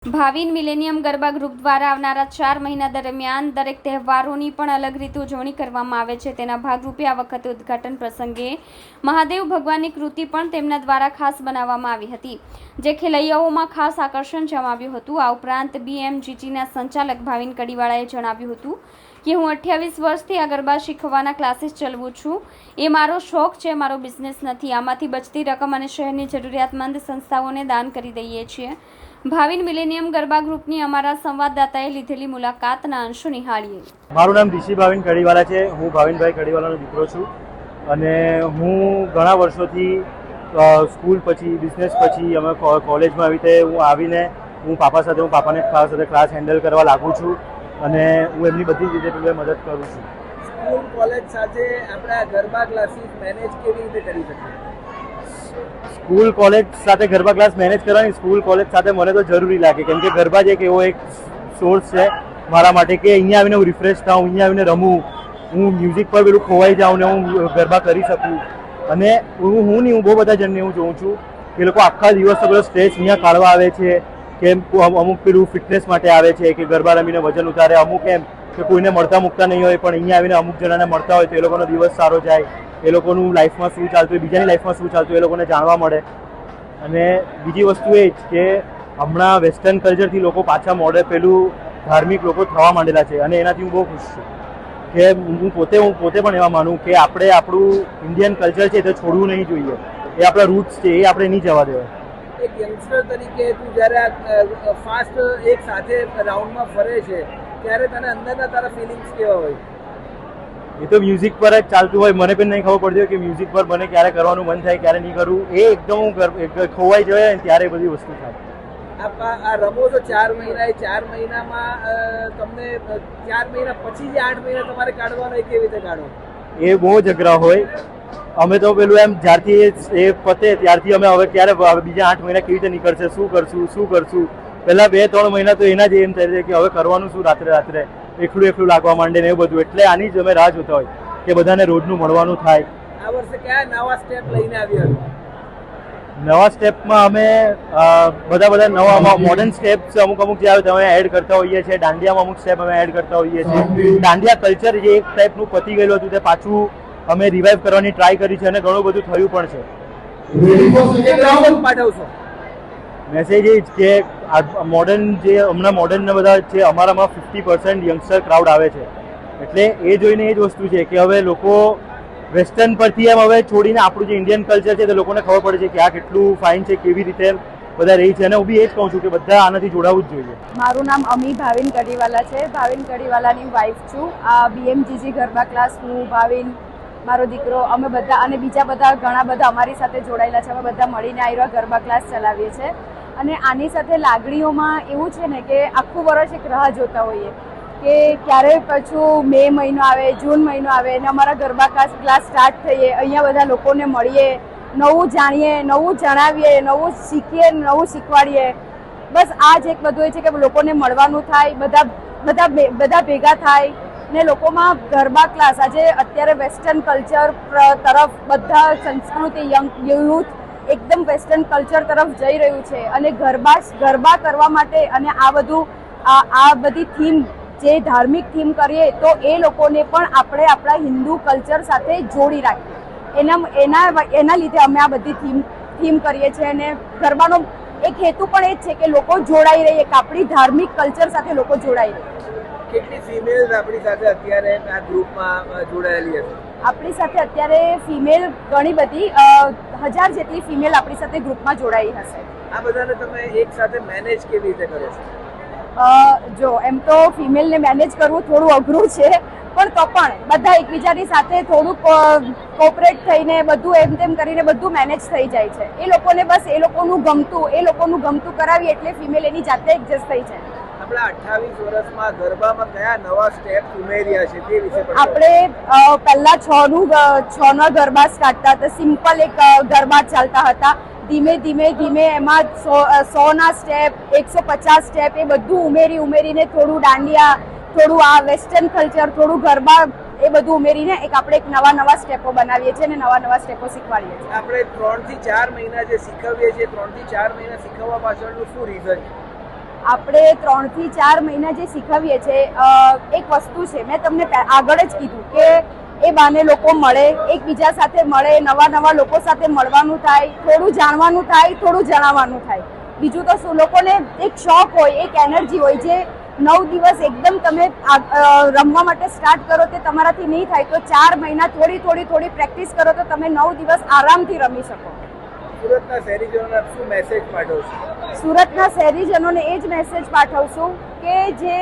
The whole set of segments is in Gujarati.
ભાવિન મિલેનિયમ ગરબા ગ્રુપ દ્વારા આવનારા 4 મહિના દરમિયાન દરેક તહેવારોની પણ અલગ રીતે ઉજવણી કરવામાં આવે છે. તેના ભાગરૂપે આ વખતે ઉદ્ઘાટન પ્રસંગે મહાદેવ ભગવાનની કૃતિ પણ તેમના દ્વારા ખાસ બનાવવામાં આવી હતી, જે ખેલૈયાઓમાં ખાસ આકર્ષણ જમાવ્યું હતું. આ ઉપરાંત BMGTના સંચાલક ભાવિન કડીવાલાએ જણાવ્યું હતું કે હું 28 વર્ષથી આ ગરબા શીખવાના ક્લાસીસ ચલાવું છું. એ મારો શોખ છે, મારો બિઝનેસ નથી. આમાંથી બચતી રકમ અને શહેરની જરૂરિયાતમંદ સંસ્થાઓને દાન કરી દઈએ છીએ. ભાવિન મિલેનિયમ ગરબા ગ્રુપની અમારા સંવાદદાતાએ લીધેલી મુલાકાતના અંશો નિહાળીએ. મારું નામ ઋષિ ભાવિન કડીવાલા છે. હું ભાવિનભાઈ કડીવાલાનો દીકરો છું અને હું ઘણા વર્ષોથી સ્કૂલ પછી બિઝનેસ પછી અમે કોલેજમાં આવી રીતે હું આવીને હું પાપાને સાથે ક્લાસ હેન્ડલ કરવા લાગુ છું અને હું એમની બધી જ રીતે મદદ કરું છું. સ્કૂલ કોલેજ સાથે આપણા ગરબા ક્લાસીસ મેનેજ કેવી રીતે કરી શકીએ? સ્કૂલ કોલેજ સાથે ગરબા ક્લાસ મેનેજ કરવાની સ્કૂલ કોલેજ સાથે મને તો જરૂરી લાગે, કેમ કે ગરબા જ એક એવો એક સોર્સ છે મારા માટે કે અહીંયા આવીને હું રિફ્રેશ થાઉં, અહીંયા આવીને રમું, હું મ્યુઝિક પર પેલું ખોવાઈ જાઉં ને હું ગરબા કરી શકું. અને હું બહુ બધા જણને હું જોઉં છું કે લોકો આખા દિવસનો પેલો સ્ટ્રેસ અહીંયા કાઢવા આવે છે, કે અમુક પેલું ફિટનેસ માટે આવે છે કે ગરબા રમીને વજન ઉતારે, અમુક એમ કે કોઈને મળતા મૂકતા નહીં હોય પણ અહીંયા આવીને અમુક જણાને મળતા હોય તો એ લોકોનો દિવસ સારો જાય, એ લોકોનું લાઈફમાં શું ચાલતું હોય, બીજાની લાઈફમાં શું ચાલતું હોય એ લોકોને જાણવા મળે. અને બીજી વસ્તુ એ જ કે હમણાં વેસ્ટર્ન કલ્ચરથી લોકો પાછા પેલું ધાર્મિક લોકો થવા માંડેલા છે અને એનાથી હું બહુ ખુશ છું કે હું પોતે પણ એવા માનું કે આપણે આપણું ઇન્ડિયન કલ્ચર છે તે છોડવું નહીં જોઈએ. એ આપણા રૂટ્સ છે, એ આપણે નહીં જવા દેવાય. એક યંગસ્ટર તરીકે તું જ્યારે ફાસ્ટ એક સાથે રાઉન્ડમાં ફરે છે ત્યારે તને અંદરના તારા ફિલિંગ્સ કેવા હોય? એ તો મ્યુઝિક પર જ ચાલતું હોય, મને પણ નહીં ખબર પડતી હોય કે મ્યુઝિક પર મને ક્યારે કરવાનું મન થાય ક્યારે નહીં કરવું. એ એકદમ ખોવાઈ જાય ને ત્યારે બધી વસ્તુ થાય. આ રમો તો 4 મહિના, એ 4 મહિનામાં તમને 4 મહિના પછી જે 8 મહિના તમારે કાઢવાનો એ કેવી રીતે કાઢો? એ બહુ જ અઘરા હોય. અમે તો પેલું એમ જ્યારથી એ પતે ત્યારથી અમે હવે ક્યારે બીજા 8 મહિના કેવી રીતે નીકળશે, શું કરશું. પહેલા 2-3 મહિના તો એના જ એમ થાય છે કે હવે કરવાનું શું, રાત્રે એકલું લાગવા માંડે ને એવું બધું. એટલે આની જ અમે રાહ જોતા હોય કે બધાને રોજનું મળવાનું થાય. આ વર્ષે કયા નવા સ્ટેપ લઈને આવ્યા? નવા સ્ટેપમાં અમે બધા નવા મોડર્ન સ્ટેપ્સ અમુક જે આવે તમે એડ કરતા હોઈએ છીએ. દાંડિયામાં અમુક સ્ટેપ અમે એડ કરતા હોઈએ છીએ. દાંડિયા કલ્ચર જે એક ટાઈપનું પતી ગયેલું હતું તે પાછું અમે રિવાઇવ કરવાની ટ્રાય કરી છે અને ઘણું બધું થયું પણ છે. મેસેજ એ જ કે મોડર્ન જે હમણાં મોડર્ન બધા છે અમારામાં 50% યંગસ્ટર ક્રાઉડ આવે છે. એટલે એ જોઈને એ જ વસ્તુ છે કે હવે લોકો વેસ્ટર્ન પરથી એમ હવે છોડીને આપણું જે ઇન્ડિયન કલ્ચર છે તે લોકોને ખબર પડે છે કે આ કેટલું ફાઇન છે, કેવી રીતે બધા રહી છે. અને હું બી એ જ કહું છું કે બધા આનાથી જોડાવું જ જોઈએ. મારું નામ અમી ભાવિન કડીવાલા છે. ભાવિન કડીવાલાની વાઇફ છું. આ BMGG ગરબા ક્લાસ હું, ભાવિન, મારો દીકરો, અમે બધા અને બીજા બધા ઘણા બધા અમારી સાથે જોડાયેલા છે. અમે બધા મળીને આ ગરબા ક્લાસ ચલાવીએ છીએ. અને આની સાથે લાગણીઓમાં એવું છે ને કે આખું વર્ષ એક રાહ જોતા હોઈએ કે ક્યારે પાછું મે મહિનો આવે, જૂન મહિનો આવે અને અમારા ગરબા ક્લાસ સ્ટાર્ટ થઈએ, અહીંયા બધા લોકોને મળીએ, નવું જાણીએ, નવું જણાવીએ, નવું શીખીએ, નવું શીખવાડીએ. બસ આ જ એક બધું એ છે કે લોકોને મળવાનું થાય, બધા ભેગા થાય ને લોકોમાં ગરબા ક્લાસ આજે અત્યારે વેસ્ટર્ન કલ્ચર તરફ બધા સંસ્કૃતિ યુથ એકદમ વેસ્ટર્ન કલ્ચર તરફ જઈ રહ્યું છે અને ગરબા કરવા માટે અને આ બધી થીમ જે ધાર્મિક થીમ કરીએ તો એ લોકોને પણ આપણે આપણા હિન્દુ કલ્ચર સાથે જોડી રાખીએ. એના લીધે અમે આ બધી થીમ કરીએ છીએ. અને ગરબાનો એક હેતુ પણ એ જ છે કે લોકો જોડાઈ રહે, કે આપણી ધાર્મિક કલ્ચર સાથે લોકો જોડાઈ રહે. કેટલી ફિમેલ્સ આપણી સાથે અત્યારે આ ગ્રુપમાં જોડાયેલી હશે? આપણી સાથે અત્યારે ફિમેલ ઘણી બધી 1000 જેટલી ફિમેલ આપણી સાથે ગ્રુપમાં જોડાઈ હશે. આ બધાને તમે એક સાથે મેનેજ કેવી રીતે કરો છો? જો એમ તો ફિમેલને મેનેજ કરવું થોડું અઘરું છે, પણ તો પણ બધા એકબીજાની સાથે થોડુંક કોઓપરેટ થઈને બધું એમ તેમ કરીને બધું મેનેજ થઈ જાય છે. એ લોકોને બસ એ લોકોનું ગમતું કરાવીએ એટલે ફિમેલ એની જાતે એડજસ્ટ થઈ જાય. આપણા 28 વર્ષમાં ગરબામાં કયા નવા સ્ટેપ ઉમેર્યા છે તે વિશે આપણે પહેલા 6 ના ગરબા સ્ટાર્ટ હતા. સિમ્પલ એક ગરબા ચાલતા હતા. ધીમે એમાં 100 ના સ્ટેપ, 150 સ્ટેપ એ બધું ઉમેરીને થોડું દાંડિયા, થોડું આ વેસ્ટર્ન કલ્ચર, થોડું ગરબા એ બધું ઉમેરીને આપણે એક નવા સ્ટેપો બનાવીએ છીએ અને નવા સ્ટેપો શીખવાડીએ છીએ. આપણે 3 થી 4 મહિના જે શીખવીએ છીએ, 3 થી 4 મહિના શીખવવા પાછળનું શું રીઝન છે? આપણે 3 થી 4 મહિના જે શીખવીએ છીએ એક વસ્તુ છે, મેં તમને આગળ જ કીધું કે એ બાને લોકો મળે, એકબીજા સાથે મળે, નવા લોકો સાથે મળવાનું થાય, થોડું જાણવાનું થાય, થોડું જણાવવાનું થાય. બીજું તો શું, લોકોને એક શોખ હોય, એક એનર્જી હોય, જે 9 દિવસ એકદમ તમે રમવા માટે સ્ટાર્ટ કરો તે તમારાથી નહીં થાય, તો 4 મહિના થોડી પ્રેક્ટિસ કરો તો તમે 9 દિવસ આરામથી રમી શકો. સુરતના શહેરીજનોને શું મેસેજ પાઠવશો? સુરતના શહેરીજનોને એ જ મેસેજ પાઠવશું કે જે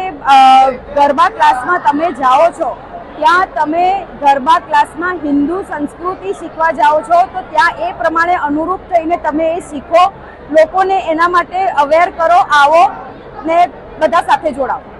ગરબા ક્લાસમાં તમે જાઓ છો, ત્યાં તમે ગરબા ક્લાસમાં હિન્દુ સંસ્કૃતિ શીખવા જાઓ છો, તો ત્યાં એ પ્રમાણે અનુરૂપ થઈને તમે એ શીખો, લોકોને એના માટે અવેર કરો, આવો ને બધા સાથે જોડાઓ.